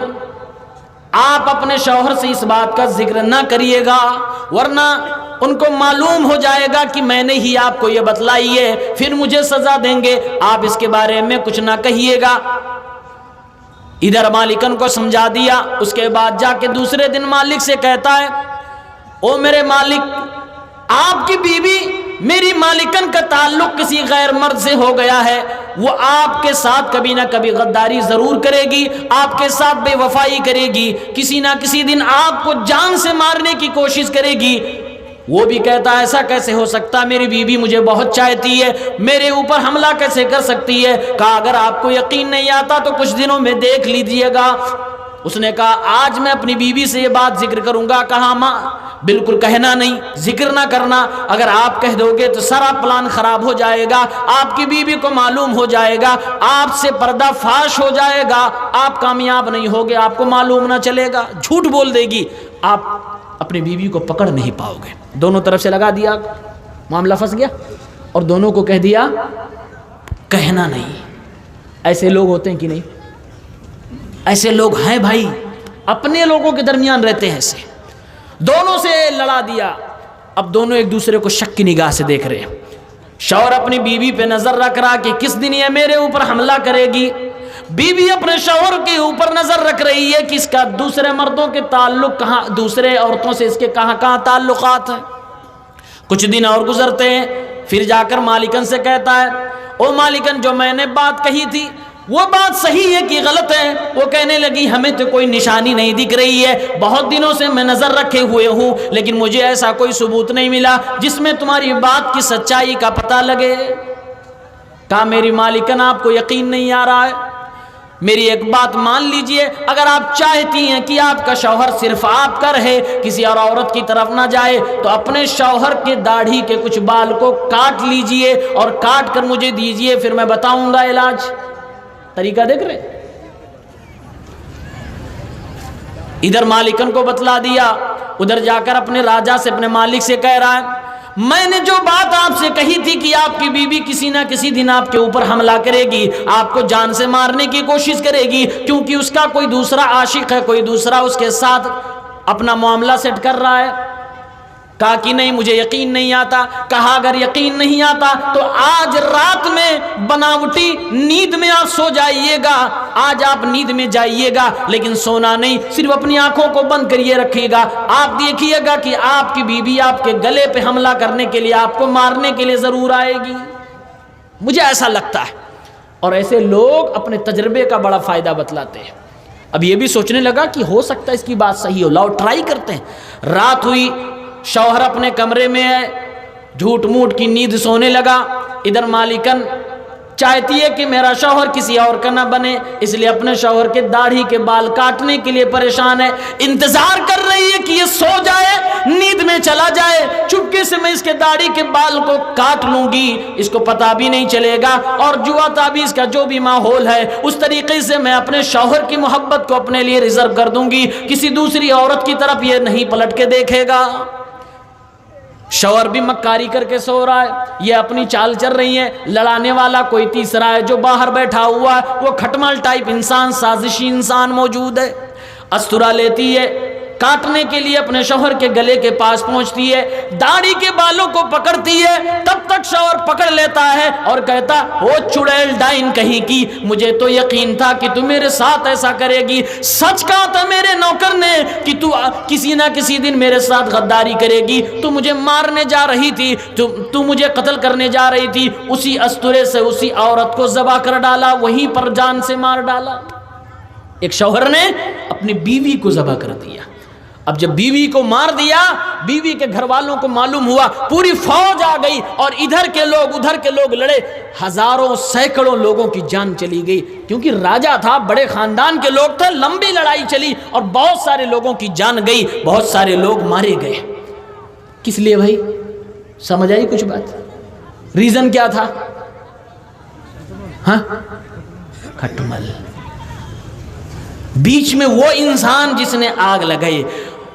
آپ اپنے شوہر سے اس بات کا ذکر نہ کریے گا، ورنہ ان کو معلوم ہو جائے گا کہ میں نے ہی آپ کو یہ بتلائی ہے، پھر مجھے سزا دیں گے، آپ اس کے بارے میں کچھ نہ کہیے گا۔ ادھر مالکن کو سمجھا دیا۔ اس کے بعد جا کے دوسرے دن مالک سے کہتا ہے او میرے مالک، آپ کی بیوی میری مالکن کا تعلق کسی غیر مرد سے ہو گیا ہے، وہ آپ کے ساتھ کبھی نہ کبھی غداری ضرور کرے گی، آپ کے ساتھ بے وفائی کرے گی، کسی نہ کسی دن آپ کو جان سے مارنے کی کوشش کرے گی۔ وہ بھی کہتا ہے ایسا کیسے ہو سکتا، میری بیوی مجھے بہت چاہتی ہے، میرے اوپر حملہ کیسے کر سکتی ہے؟ کہا اگر آپ کو یقین نہیں آتا تو کچھ دنوں میں دیکھ لیجئے گا۔ اس نے کہا آج میں اپنی بیوی سے یہ بات ذکر کروں گا۔ کہا ماں بالکل کہنا نہیں، ذکر نہ کرنا، اگر آپ کہہ دو گے تو سارا پلان خراب ہو جائے گا، آپ کی بیوی کو معلوم ہو جائے گا، آپ سے پردہ فاش ہو جائے گا، آپ کامیاب نہیں ہوگے، آپ کو معلوم نہ چلے گا، جھوٹ بول دے گی، آپ اپنی بیوی کو پکڑ نہیں پاؤ گے۔ دونوں طرف سے لگا دیا، معاملہ پھنس گیا، اور دونوں کو کہہ دیا کہنا نہیں۔ ایسے لوگ ہوتے ہیں کہ نہیں؟ ایسے لوگ ہیں بھائی، اپنے لوگوں کے درمیان رہتے ہیں ایسے۔ دونوں سے لڑا دیا، اب دونوں ایک دوسرے کو شک کی نگاہ سے دیکھ رہے ہیں۔ شوہر اپنی بیوی پہ نظر رکھ رہا کہ کس دن یہ میرے اوپر حملہ کرے گی، بیوی اپنے شوہر کے اوپر نظر رکھ رہی ہے کہ اس کا دوسرے مردوں کے تعلق کہاں، دوسرے عورتوں سے اس کے کہاں کہاں تعلقات ہیں۔ کچھ دن اور گزرتے ہیں، پھر جا کر مالکن سے کہتا ہے او مالکن جو میں نے بات کہی تھی وہ بات صحیح ہے کہ غلط ہے؟ وہ کہنے لگی ہمیں تو کوئی نشانی نہیں دکھ رہی ہے، بہت دنوں سے میں نظر رکھے ہوئے ہوں لیکن مجھے ایسا کوئی ثبوت نہیں ملا جس میں تمہاری بات کی سچائی کا پتہ لگے۔ کہا میری مالکن آپ کو یقین نہیں آ رہا ہے، میری ایک بات مان لیجئے، اگر آپ چاہتی ہیں کہ آپ کا شوہر صرف آپ کا رہے، کسی اور عورت کی طرف نہ جائے، تو اپنے شوہر کے داڑھی کے کچھ بال کو کاٹ لیجئے اور کاٹ کر مجھے دیجئے، پھر میں بتاؤں گا علاج۔ طریقہ دیکھ رہے؟ ادھر مالکن کو بتلا دیا، ادھر جا کر اپنے راجہ سے، اپنے مالک سے کہہ رہا ہے میں نے جو بات آپ سے کہی تھی کہ آپ کی بیوی کسی نہ کسی دن آپ کے اوپر حملہ کرے گی، آپ کو جان سے مارنے کی کوشش کرے گی، کیونکہ اس کا کوئی دوسرا عاشق ہے، کوئی دوسرا اس کے ساتھ اپنا معاملہ سیٹ کر رہا ہے۔ کہا کہ نہیں مجھے یقین نہیں آتا. کہا اگر یقین نہیں آتا تو آج رات میں بناوٹی نیند میں آپ سو جائیے گا, آج آپ نیند میں جائیے گا, لیکن سونا نہیں, صرف اپنی آنکھوں کو بند کریے رکھیے گا. آپ دیکھیے گا کہ آپ کی بیوی آپ کے گلے پہ حملہ کرنے کے لیے, آپ کو مارنے کے لیے ضرور آئے گی. مجھے ایسا لگتا ہے. اور ایسے لوگ اپنے تجربے کا بڑا فائدہ بتلاتے ہیں. اب یہ بھی سوچنے لگا کہ ہو سکتا ہے اس کی بات صحیح ہو, لاؤ ٹرائی کرتے ہیں. رات ہوئی, شوہر اپنے کمرے میں ہے, جھوٹ موٹ کی نیند سونے لگا. ادھر مالکن چاہتی ہے کہ میرا شوہر کسی اور کا نہ بنے, اس لیے اپنے شوہر کے داڑھی کے بال کاٹنے کے لیے پریشان ہے. انتظار کر رہی ہے کہ یہ سو جائے, نیند میں چلا جائے, چپکے سے میں اس کے داڑھی کے بال کو کاٹ لوں گی, اس کو پتہ بھی نہیں چلے گا, اور جوا تعویذ کا جو بھی ماحول ہے اس طریقے سے میں اپنے شوہر کی محبت کو اپنے لیے ریزرو کر دوں گی, کسی دوسری عورت کی طرف یہ نہیں پلٹ کے دیکھے گا. شوہر بھی مکاری کر کے سو رہا ہے, یہ اپنی چال چل رہی ہے. لڑانے والا کوئی تیسرا ہے جو باہر بیٹھا ہوا ہے, وہ کھٹمل ٹائپ انسان, سازشی انسان موجود ہے. استورا لیتی ہے, کاٹنے کے لیے اپنے شوہر کے گلے کے پاس پہنچتی ہے, داڑھی کے بالوں کو پکڑتی ہے. تب تک شوہر پکڑ لیتا ہے اور کہتا, او چڑیل ڈائن کہیں کی, مجھے تو یقین تھا کہ تو میرے ساتھ ایسا کرے گی. سچ کہا تھا میرے نوکر نے کہ تو کسی نہ کسی دن میرے ساتھ غداری کرے گی. تو مجھے مارنے جا رہی تھی, تو مجھے قتل کرنے جا رہی تھی. اسی استورے سے اسی عورت کو ذبح کر ڈالا, وہیں پر جان سے مار ڈالا. ایک شوہر نے اپنی بیوی کو ذبح کر دیا. اب جب بیوی کو مار دیا, بیوی کے گھر والوں کو معلوم ہوا, پوری فوج آ گئی, اور ادھر کے لوگ ادھر کے لوگ لڑے. ہزاروں سینکڑوں لوگوں کی جان چلی گئی, کیونکہ راجا تھا, بڑے خاندان کے لوگ تھے. لمبی لڑائی چلی اور بہت سارے لوگوں کی جان گئی, بہت سارے لوگ مارے گئے. کس لیے بھائی, سمجھ آئی کچھ بات؟ ریزن کیا تھا؟ ہاں, کھٹمل. بیچ میں وہ انسان جس نے آگ لگائی,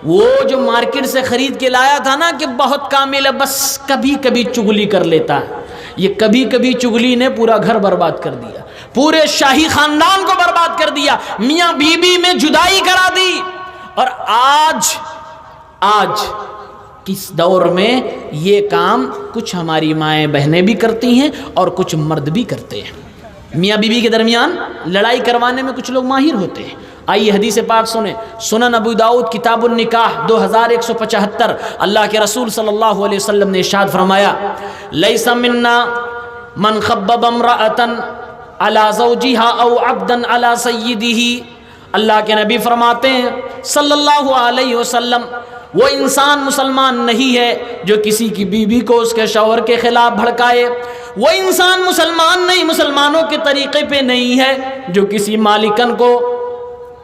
وہ جو مارکیٹ سے خرید کے لایا تھا نا کہ بہت کامل ہے, بس کبھی کبھی چغلی کر لیتا ہے. یہ کبھی کبھی چغلی نے پورا گھر برباد کر دیا, پورے شاہی خاندان کو برباد کر دیا, میاں بیوی میں جدائی کرا دی. اور آج کس دور میں یہ کام کچھ ہماری مائیں بہنیں بھی کرتی ہیں اور کچھ مرد بھی کرتے ہیں. میاں بیوی کے درمیان لڑائی کروانے میں کچھ لوگ ماہر ہوتے ہیں. آئیے حدیث پاک سنیں. سنن ابو داؤد کتاب النکاح 2175, اللہ کے رسول صلی اللہ علیہ وسلم نے ارشاد فرمایا, لیس منا من خبب امرأة علی زوجہا او عبدا علی سیدہ. اللہ کے نبی فرماتے ہیں صلی اللہ علیہ وسلم, وہ انسان مسلمان نہیں ہے جو کسی کی بیوی کو اس کے شوہر کے خلاف بھڑکائے. وہ انسان مسلمان نہیں, مسلمانوں کے طریقے پہ نہیں ہے جو کسی مالکن کو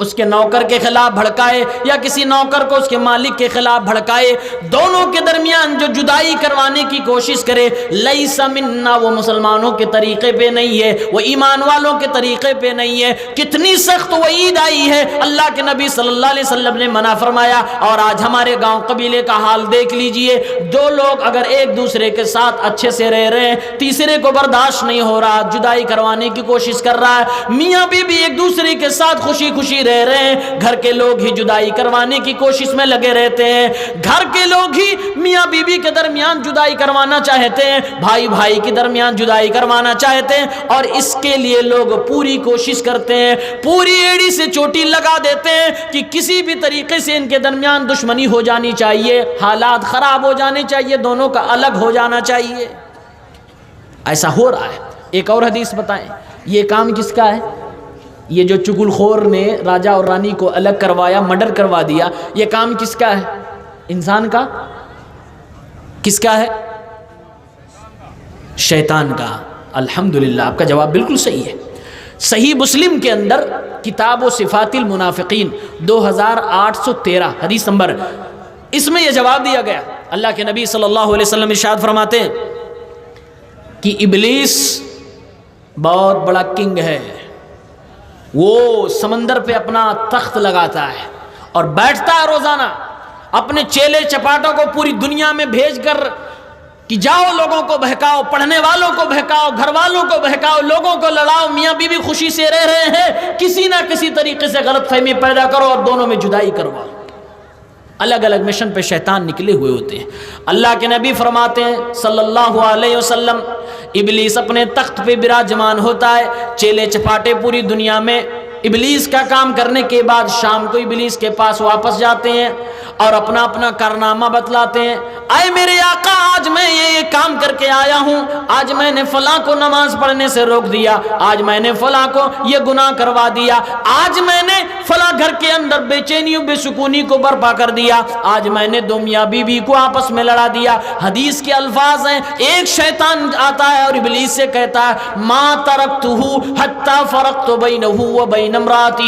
اس کے نوکر کے خلاف بھڑکائے یا کسی نوکر کو اس کے مالک کے خلاف بھڑکائے. دونوں کے درمیان جو جدائی کروانے کی کوشش کرے, لیس منا, وہ مسلمانوں کے طریقے پہ نہیں ہے, وہ ایمان والوں کے طریقے پہ نہیں ہے. کتنی سخت وعید آئی ہے, اللہ کے نبی صلی اللہ علیہ وسلم نے منع فرمایا. اور آج ہمارے گاؤں قبیلے کا حال دیکھ لیجئے, دو لوگ اگر ایک دوسرے کے ساتھ اچھے سے رہ رہے ہیں, تیسرے کو برداشت نہیں ہو رہا, جدائی کروانے کی کوشش کر رہا ہے. میاں بیوی ایک دوسرے کے ساتھ خوشی خوشی رہ رہے ہیں, گھر کے لوگ ہی جدائی کروانے کی کوشش میں لگے رہتے ہیں. گھر کے لوگ ہی میاں بیوی کے درمیان جدائی کروانا چاہتے ہیں, بھائی بھائی کے درمیان جدائی کروانا چاہتے ہیں, اور اس کے لیے لوگ پوری کوشش کرتے ہیں, پوری ایڑی سے چوٹی لگا دیتے ہیں کہ کسی بھی طریقے سے ان کے درمیان دشمنی ہو جانی چاہیے, حالات خراب ہو جانے چاہیے, دونوں کا الگ ہو جانا چاہیے. ایسا ہو رہا ہے. ایک اور حدیث بتائیں, یہ کام کس کا ہے؟ یہ جو چغل خور نے راجا اور رانی کو الگ کروایا, مرڈر کروا دیا, یہ کام کس کا ہے؟ انسان کا. کس کا ہے؟ شیطان کا. الحمدللہ, آپ کا جواب بالکل صحیح ہے. صحیح مسلم کے اندر کتاب و صفات المنافقین 2813 حدیث نمبر, اس میں یہ جواب دیا گیا. اللہ کے نبی صلی اللہ علیہ وسلم ارشاد فرماتے ہیں کہ ابلیس بہت بڑا کنگ ہے, وہ سمندر پہ اپنا تخت لگاتا ہے اور بیٹھتا ہے روزانہ, اپنے چیلے چپاٹوں کو پوری دنیا میں بھیج کر کہ جاؤ لوگوں کو بہکاؤ, پڑھنے والوں کو بہکاؤ, گھر والوں کو بہکاؤ, لوگوں کو لڑاؤ. میاں بیوی خوشی سے رہ رہے ہیں, کسی نہ کسی طریقے سے غلط فہمی پیدا کرو اور دونوں میں جدائی کرواؤ. الگ الگ مشن پہ شیطان نکلے ہوئے ہوتے ہیں۔ اللہ کے نبی فرماتے ہیں صلی اللہ علیہ وسلم، ابلیس اپنے تخت پہ براجمان ہوتا ہے، چیلے چپاٹے پوری دنیا میں ابلیس کا کام کرنے کے بعد شام کو ابلیس کے پاس واپس جاتے ہیں اور اپنا اپنا کارنامہ بتلاتے ہیں۔ اے میرے آقا، آج میں یہ کام کر کے آیا ہوں، آج میں نے فلاں کو نماز پڑھنے سے روک دیا، آج میں نے فلاں کو یہ گناہ کروا دیا، آج میں نے فلاں گھر کے اندر بے چینی و بے سکونی کو برپا کر دیا، آج میں نے دو میاں بیوی کو آپس میں لڑا دیا۔ حدیث کے الفاظ ہیں، ایک شیطان آتا ہے اور ابلیس سے کہتا ہے ما ترکتہ حتی فرقت بینہ و بین امراتہ،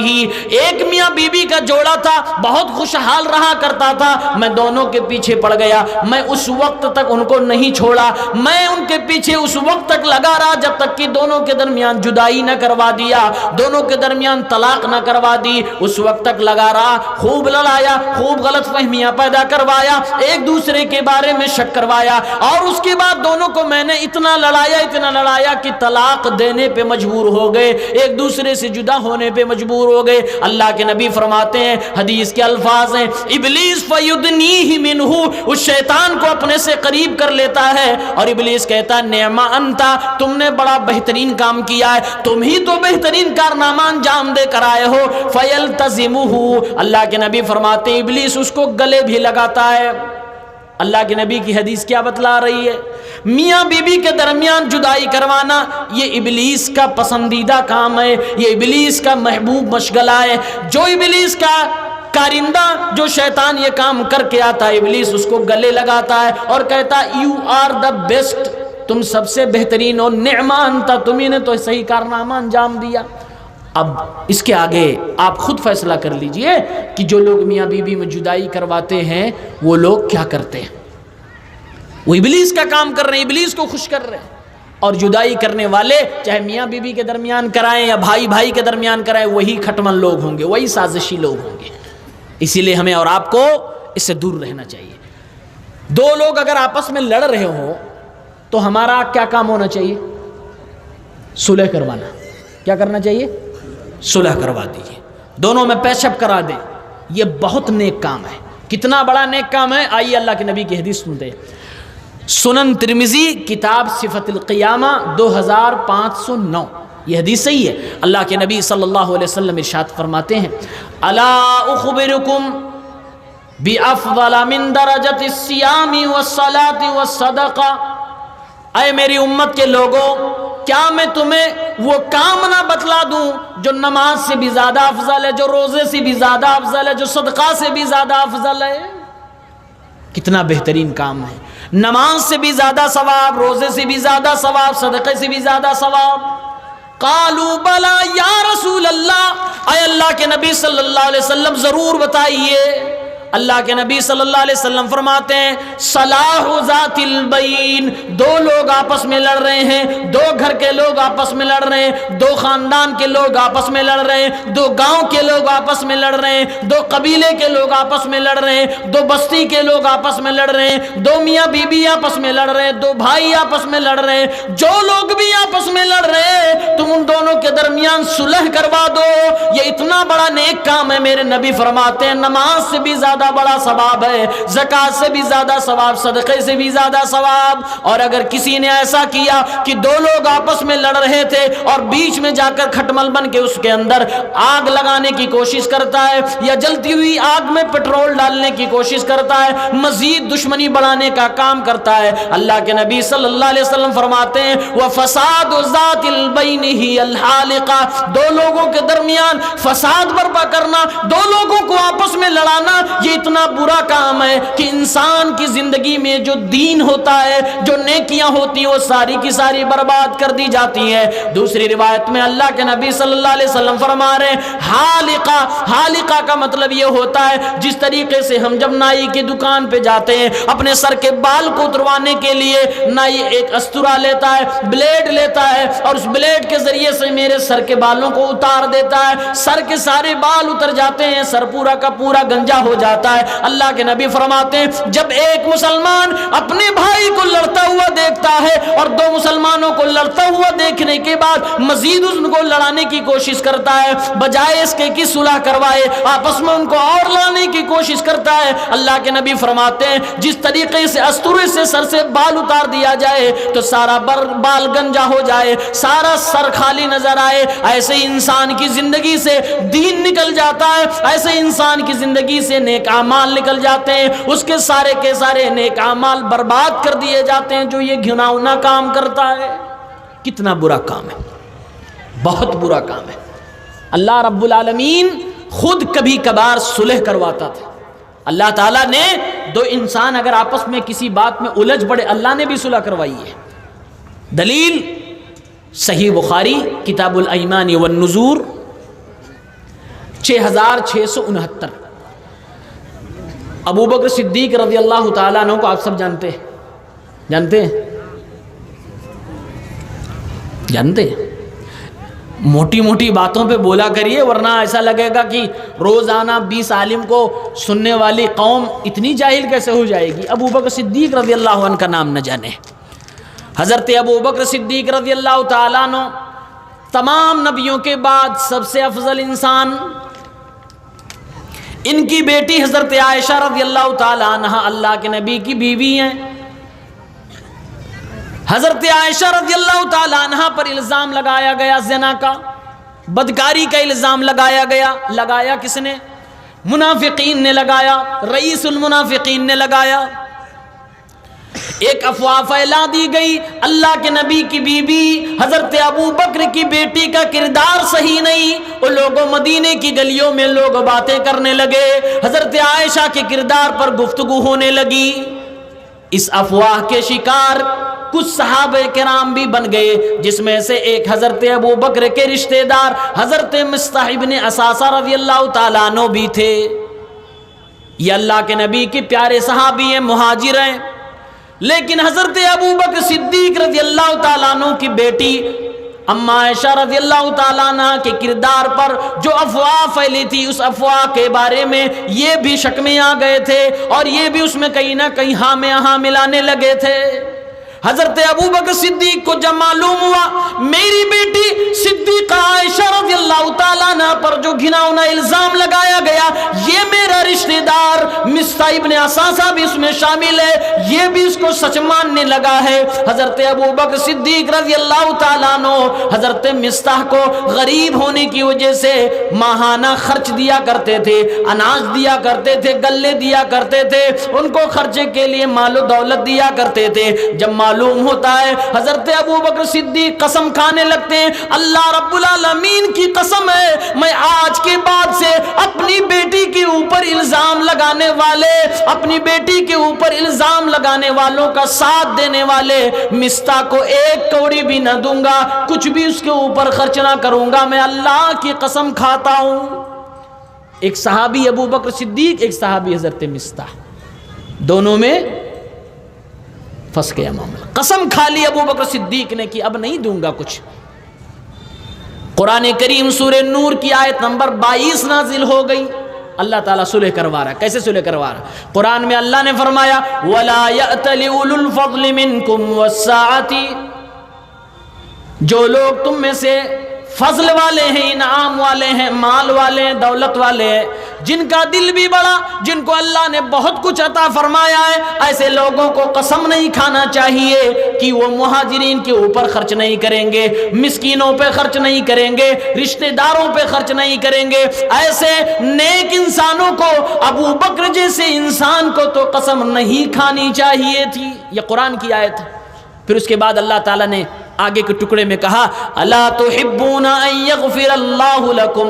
ایک میاں بیوی کا جوڑا تھا، بہت خوشحال رہا کرتا تھا، میں دونوں کے پیچھے پڑ گیا، میں اس وقت تک ان کو نہیں چھوڑا، میں ان کے پیچھے اس وقت تک لگا رہا جب تک کہ دونوں کے درمیان جدائی نہ کروا دیا، دونوں کے درمیان طلاق نہ کروا دی، اس وقت تک لگا رہا، خوب لڑایا، خوب غلط فہمیاں پیدا کروایا، ایک دوسرے کے بارے میں شک کروایا، اور اس کے بعد دونوں کو میں نے اتنا لڑایا کہ طلاق دینے پہ مجبور ہو گئے، ایک دوسرے سے جدا ہونے پہ مجبور ہو گئے۔ اللہ کے نبی فرماتے ہیں، حدیث کے الفاظ ہیں، ابلیس فیدنیہ منہ، اس شیطان کو اپنے سے قریب کر لیتا ہے اور ابلیس کہتا ہے نعم انتا، تم نے بڑا بہترین کام کیا ہے، تم ہی تو بہترین کارنامہ انجام دے کر آئے ہو، فیلتزمہ، اللہ کے نبی فرماتے ہیں ابلیس اس کو گلے بھی لگاتا ہے۔ اللہ کے نبی کی حدیث کیا بتلا رہی ہے؟ میاں بیوی کے درمیان جدائی کروانا یہ ابلیس کا پسندیدہ کام ہے، یہ ابلیس کا محبوب مشغلہ ہے۔ جو ابلیس کا کارندہ، جو شیطان یہ کام کر کے آتا ہے، ابلیس اس کو گلے لگاتا ہے اور کہتا ہے یو آر دا بیسٹ، تم سب سے بہترین ہو، نعم انت، تمہیں نے تو صحیح کارنامہ انجام دیا۔ اب اس کے آگے آپ خود فیصلہ کر لیجئے کہ جو لوگ میاں بیوی میں جدائی کرواتے ہیں وہ لوگ کیا کرتے ہیں۔ وہ ابلیس کا کام کر رہے ہیں، ابلیس کو خوش کر رہے ہیں، اور جدائی کرنے والے چاہے میاں بیوی کے درمیان کرائیں یا بھائی بھائی کے درمیان کرائیں، وہی کھٹمل لوگ ہوں گے، وہی سازشی لوگ ہوں گے۔ اسی لیے ہمیں اور آپ کو اس سے دور رہنا چاہیے۔ دو لوگ اگر آپس میں لڑ رہے ہوں تو ہمارا کیا کام ہونا چاہیے؟ صلح کروانا۔ کیا کرنا چاہیے؟ صلح کروا دیجیے، دونوں میں پیشب کرا دیں، یہ بہت نیک کام ہے۔ کتنا بڑا نیک کام ہے، آئیے اللہ کے نبی کی حدیث سنتے ہیں۔ سنن ترمذی کتاب صفت القیامہ 2509، یہ حدیث صحیح ہے۔ اللہ کے نبی صلی اللہ علیہ وسلم ارشاد فرماتے ہیں الا اخبرکم بافضل من درجۃ الصیام والصلاۃ والصدقہ، اے میری امت کے لوگوں، کیا میں تمہیں وہ کام نہ بتلا دوں جو نماز سے بھی زیادہ افضل ہے، جو روزے سے بھی زیادہ افضل ہے، جو صدقہ سے بھی زیادہ افضل ہے؟ کتنا بہترین کام ہے، نماز سے بھی زیادہ ثواب، روزے سے بھی زیادہ ثواب، صدقے سے بھی زیادہ ثواب۔ قالوا بلا یا رسول اللہ، اے اللہ کے نبی صلی اللہ علیہ وسلم ضرور بتائیے۔ اللہ کے نبی صلی اللہ علیہ وسلم فرماتے ہیں صلاح ذات البین، دو لوگ آپس میں لڑ رہے ہیں، دو گھر کے لوگ آپس میں لڑ رہے ہیں، دو خاندان کے لوگ آپس میں لڑ رہے ہیں، دو گاؤں کے لوگ آپس میں لڑ رہے ہیں، دو قبیلے کے لوگ آپس میں لڑ رہے ہیں، دو بستی کے لوگ آپس میں لڑ رہے ہیں، دو میاں بیوی آپس میں لڑ رہے ہیں، دو بھائی آپس میں لڑ رہے ہیں، جو لوگ بھی آپس میں لڑ رہے ہیں تم ان دونوں کے درمیان صلح کروا دو۔ یہ اتنا بڑا نیک کام ہے، میرے نبی فرماتے ہیں نماز سے بھی زیادہ بڑا ثواب ہے، زکات سے بھی زیادہ ثواب، صدقے سے بھی زیادہ ثواب۔ اور اگر کسی نے ایسا کیا کہ دو لوگ آپس میں لڑ رہے تھے اور بیچ میں جا کر کھٹمل بن کے اس کے اندر آگ لگانے کی کوشش کرتا ہے یا جلتی ہوئی آگ میں پٹرول ڈالنے کی کوشش کرتا ہے، مزید دشمنی بڑھانے کا کام کرتا ہے، اللہ کے نبی صلی اللہ علیہ وسلم فرماتے ہیں وَفَسَادُ ذَاتِ الْبَيْنِ هِيَ الْحَالِقَةُ، دو لوگوں کے درمیان فساد برپا کرنا، دو لوگوں کو آپس میں لڑانا، یہ اتنا برا کام ہے کہ انسان کی زندگی میں جو دین ہوتا ہے، جو نیکیاں ہوتی ہیں، وہ ساری کی ساری برباد کر دی جاتی ہیں۔ دوسری روایت میں اللہ کے نبی صلی اللہ علیہ وسلم فرما رہے ہیں حالقہ، حالقہ کا مطلب یہ ہوتا ہے جس طریقے سے ہم جب نائی کی دکان پہ جاتے ہیں اپنے سر کے بال کو اتروانے کے لیے، نائی ایک استورا لیتا ہے، بلیڈ لیتا ہے اور اس بلیڈ کے ذریعے سے میرے سر کے بالوں کو اتار دیتا ہے، سر کے سارے بال اتر جاتے ہیں، سر پورا کا پورا گنجا ہو جاتا جاتا ہے۔ اللہ کے نبی فرماتے ہیں جب ایک مسلمان اپنے بھائی کو لڑتا ہوا دیکھتا ہے اور دو مسلمانوں کو لڑتا ہوا دیکھنے کے بعد مزید ان کو لڑانے کی کوشش کرتا ہے، بجائے اس کے کہ صلح کروائے آپس میں ان کو اور لڑانے کی کوشش کرتا ہے، اللہ کے نبی فرماتے ہیں جس طریقے سے استورے سے سر سے بال اتار دیا جائے تو سارا بال گنجا ہو جائے، سارا سر خالی نظر آئے، ایسے انسان کی زندگی سے دین نکل جاتا ہے، ایسے انسان کی زندگی سے نیک اعمال نکل جاتے ہیں، اس کے سارے نیک اعمال برباد کر دیے جاتے ہیں جو یہ گھناؤنا کام کرتا ہے۔ کتنا برا کام ہے، بہت برا کام ہے۔ اللہ رب العالمین خود کبھی کبھار صلح کرواتا تھا۔ اللہ تعالیٰ نے دو انسان اگر آپس میں کسی بات میں الجھ پڑے، اللہ نے بھی صلح کروائی ہے۔ دلیل صحیح بخاری کتاب الایمان والنذور 6669۔ ابو بکر صدیق رضی اللہ تعالیٰ عنہ کو آپ سب جانتے ہیں؟ موٹی موٹی باتوں پہ بولا کریے ورنہ ایسا لگے گا کہ روزانہ 20 عالم کو سننے والی قوم اتنی جاہل کیسے ہو جائے گی۔ ابو بکر صدیق رضی اللہ عنہ کا نام نہ جانے؟ حضرت ابو بکر صدیق رضی اللہ تعالیٰ عنہ تمام نبیوں کے بعد سب سے افضل انسان، ان کی بیٹی حضرت عائشہ رضی اللہ تعالیٰ عنہ اللہ کے نبی کی بیوی ہیں۔ حضرت عائشہ رضی اللہ تعالیٰ عنہ پر الزام لگایا گیا زنا کا، بدکاری کا الزام لگایا گیا۔ لگایا کس نے؟ منافقین نے لگایا، رئیس المنافقین نے لگایا۔ ایک افواہ پھیلا دی گئی اللہ کے نبی کی بیوی حضرت ابو بکر کی بیٹی کا کردار صحیح نہیں، وہ لوگوں مدینے کی گلیوں میں لوگ باتیں کرنے لگے، حضرت عائشہ کے کردار پر گفتگو ہونے لگی۔ اس افواہ کے شکار کچھ صحابہ کرام بھی بن گئے، جس میں سے ایک حضرت ابو بکر کے رشتہ دار حضرت مصطح ابن اساسہ رضی اللہ تعالیٰ عنہ بھی تھے۔ یہ اللہ کے نبی کے پیارے صحابی ہیں، مہاجر ہیں، لیکن حضرت ابو بکر صدیق رضی اللہ تعالیٰ عنہ کی بیٹی اما عائشہ رضی اللہ تعالیٰ عنہ کے کردار پر جو افواہ پھیلی تھی، اس افواہ کے بارے میں یہ بھی شک میں آ گئے تھے اور یہ بھی اس میں کہیں نہ کہیں ہاں میں ہاں ملانے لگے تھے۔ حضرت ابو بکر صدیق کو جب معلوم ہوا میری بیٹی صدیقہ عائشہ رضی اللہ تعالیٰ عنہ پر جو گھناؤنا الزام لگایا گیا، یہ میرا رشتہ دار مصطح ابن اساسہ بھی اس میں شامل ہے، یہ بھی اس کو سچ ماننے لگا ہے۔ حضرت ابو بکر صدیق رضی اللہ تعالیٰ عنہ حضرت مصطح کو غریب ہونے کی وجہ سے ماہانہ خرچ دیا کرتے تھے، اناج دیا کرتے تھے، گلے دیا کرتے تھے، ان کو خرچے کے لیے مال و دولت دیا کرتے تھے۔ جب معلوم ہوتا ہے حضرت ابو بکر صدیق قسم کھانے لگتے ہیں، اللہ رب العالمین کی قسم ہے میں آج کے بعد سے اپنی بیٹی کے اوپر الزام لگانے والے، اپنی بیٹی کے اوپر الزام لگانے والوں کا ساتھ دینے والے مصطح کو ایک کوڑی بھی نہ دوں گا، کچھ بھی اس کے اوپر خرچ نہ کروں گا، میں اللہ کی قسم کھاتا ہوں۔ ایک صحابی ابو بکر صدیق، ایک صحابی حضرت مصطح، دونوں میں پھنس گیا معاملہ۔ قسم کھا لی ابو بکر صدیق نے کہ اب نہیں دوں گا کچھ۔ قرآن کریم سورہ نور کی آیت نمبر 22 نازل ہو گئی، اللہ تعالیٰ صلح کروا رہا ہے۔ کیسے صلح کروا رہا ہے؟ قرآن میں اللہ نے فرمایا وَلَا يَأْتَلِ أُولُو الْفَضْلِ مِنْكُمْ وَالسَّعَةِ، جو لوگ تم میں سے فضل والے ہیں، انعام والے ہیں، مال والے ہیں، دولت والے ہیں، جن کا دل بھی بڑا، جن کو اللہ نے بہت کچھ عطا فرمایا ہے، ایسے لوگوں کو قسم نہیں کھانا چاہیے کہ وہ مہاجرین کے اوپر خرچ نہیں کریں گے، مسکینوں پہ خرچ نہیں کریں گے، رشتہ داروں پہ خرچ نہیں کریں گے۔ ایسے نیک انسانوں کو، ابو بکر جیسے انسان کو تو قسم نہیں کھانی چاہیے تھی۔ یہ قرآن کی آیت ہے۔ پھر اس کے بعد اللہ تعالیٰ نے آگے کے ٹکڑے میں کہا الا تحبون ان یغفر اللہ لکم،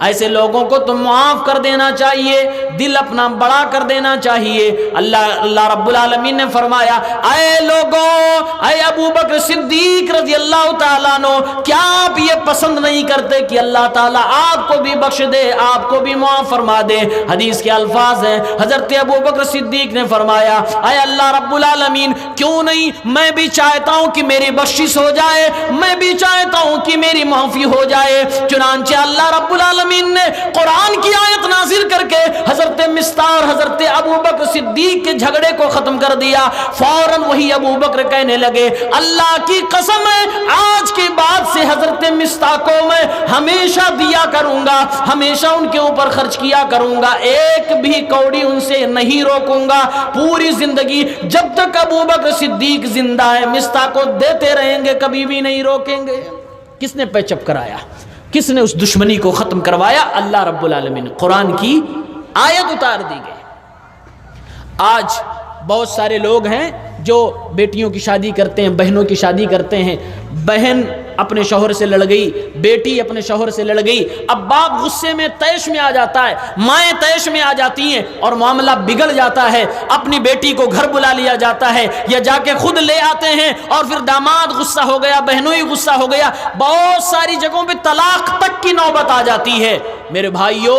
ایسے لوگوں کو تم معاف کر دینا چاہیے، دل اپنا بڑا کر دینا چاہیے۔ اللہ رب العالمین نے فرمایا اے لوگوں، اے ابو بکر صدیق رضی اللہ تعالیٰ عنہ، کیا آپ یہ پسند نہیں کرتے کہ اللہ تعالیٰ آپ کو بھی بخش دے، آپ کو بھی معاف فرما دے؟ حدیث کے الفاظ ہیں، حضرت ابو بکر صدیق نے فرمایا اے اللہ رب العالمین، کیوں نہیں، میں بھی چاہتا ہوں کہ میری بخشش ہو جائے، میں بھی چاہتا ہوں کہ میری معافی ہو جائے۔ چنانچہ اللہ رب العالمین العالمین نے قرآن کی آیت نازل کر کے حضرت مصطح اور حضرت ابو بکر صدیق کے جھگڑے کو ختم کر دیا، فوراً وہی ابو بکر کہنے لگے اللہ کی قسم ہے آج کے بعد سے حضرت مصطح کو میں ہمیشہ دیا کروں گا، ہمیشہ ان کے اوپر خرچ کیا کروں گا، ایک بھی کوڑی ان سے نہیں روکوں گا، پوری زندگی جب تک ابو بکر صدیق زندہ ہے مصطح کو دیتے رہیں گے، کبھی بھی نہیں روکیں گے۔ کس نے پیچ اپ کرایا؟ کس نے اس دشمنی کو ختم کروایا؟ اللہ رب العالمین۔ قرآن کی آیت اتار دی گئی۔ آج بہت سارے لوگ ہیں جو بیٹیوں کی شادی کرتے ہیں، بہنوں کی شادی کرتے ہیں، بہن اپنے شوہر سے لڑ گئی، بیٹی اپنے شوہر سے لڑ گئی، اب باپ غصے میں طیش میں آ جاتا ہے، مائیں طیش میں آ جاتی ہیں اور معاملہ بگڑ جاتا ہے، اپنی بیٹی کو گھر بلا لیا جاتا ہے یا جا کے خود لے آتے ہیں اور پھر داماد غصہ ہو گیا، بہنوں ہی غصہ ہو گیا، بہت ساری جگہوں پہ طلاق تک کی نوبت آ جاتی ہے۔ میرے بھائیو،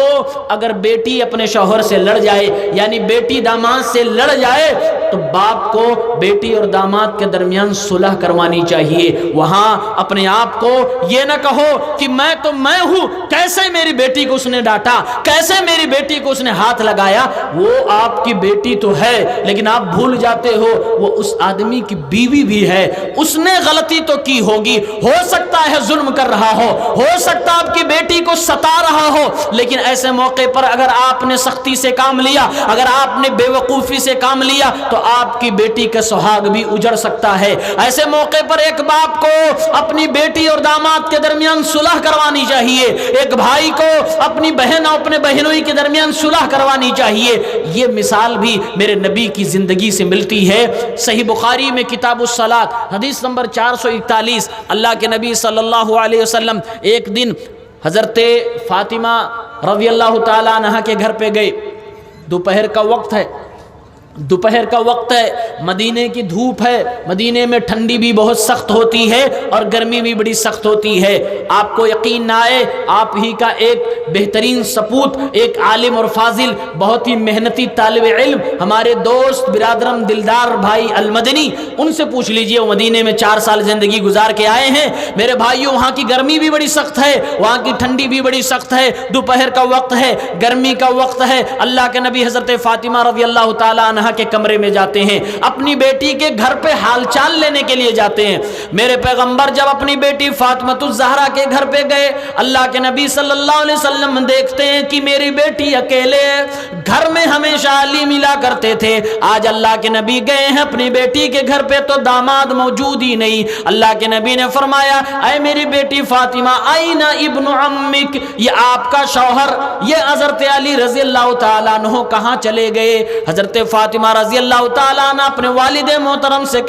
اگر بیٹی اپنے شوہر سے لڑ جائے یعنی بیٹی داماد سے لڑ جائے تو باپ کو بیٹی اور داماد کے درمیان صلح کروانی چاہیے۔ وہاں اپنے آپ کو یہ نہ کہو کہ میں تو میں ہوں، کیسے میری بیٹی کو اس نے ڈانٹا، کیسے میری بیٹی کو اس نے ہاتھ لگایا، وہ آپ کی بیٹی تو ہے لیکن آپ بھول جاتے ہو وہ اس آدمی کی بیوی بھی ہے، اس نے غلطی تو کی ہوگی، ہو سکتا ہے ظلم کر رہا ہو سکتا آپ کی بیٹی کو ستا رہا ہو، لیکن ایسے موقع پر اگر آپ نے سختی سے کام لیا، اگر آپ نے بے وقوفی سے کام لیا تو آپ کی بیٹی کا سہاگ بھی اجڑ سکتا ہے۔ ایسے موقع پر ایک باپ کو اپنی بیٹی اور داماد کے درمیان صلح کروانی چاہیے، ایک بھائی کو اپنی بہن اور اپنے بہنوئی کے درمیان صلح کروانی چاہیے۔ یہ مثال بھی میرے نبی کی زندگی سے ملتی ہے۔ صحیح بخاری میں کتاب الصلاۃ حدیث نمبر 441، اللہ کے نبی صلی اللہ علیہ وسلم ایک دن حضرت فاطمہ رضی اللہ تعالی عنہا کے گھر پہ گئے، دوپہر کا وقت ہے، دوپہر کا وقت ہے، مدینے کی دھوپ ہے، مدینے میں ٹھنڈی بھی بہت سخت ہوتی ہے اور گرمی بھی بڑی سخت ہوتی ہے۔ آپ کو یقین نہ آئے، آپ ہی کا ایک بہترین سپوت، ایک عالم اور فاضل، بہت ہی محنتی طالب علم، ہمارے دوست برادرم دلدار بھائی المدنی، ان سے پوچھ لیجئے، وہ مدینے میں 4 سال زندگی گزار کے آئے ہیں۔ میرے بھائیوں، وہاں کی گرمی بھی بڑی سخت ہے، وہاں کی ٹھنڈی بھی بڑی سخت ہے، دوپہر کا وقت ہے، گرمی کا وقت ہے۔ اللہ کے نبی حضرت فاطمہ رضی اللہ تعالی عنہ کے کمرے میں جاتے ہیں، اپنی بیٹی کے گھر پہ حال چال لینے کے لیے جاتے ہیں۔ میرے پیغمبر جب اپنی بیٹی فاطمہ الزہرا کے گھر پہ گئے، اللہ کے نبی صلی اللہ علیہ وسلم دیکھتے ہیں کہ میری بیٹی اکیلے ہے، گھر میں ہمیشہ علی ملا کرتے تھے، آج اللہ کے نبی گئے ہیں اپنی بیٹی کے گھر پہ تو داماد موجود ہی نہیں۔ اللہ کے نبی نے فرمایا، اے میری بیٹی فاطمہ، آئین ابن عمک، یہ آپ کا شوہر، یہ حضرت علی رضی اللہ تعالیٰ عنہ کہاں چلے گئے؟ حضرت فاطمہ رضی اللہ تعالیٰ عنہ اپنے والد محترم سے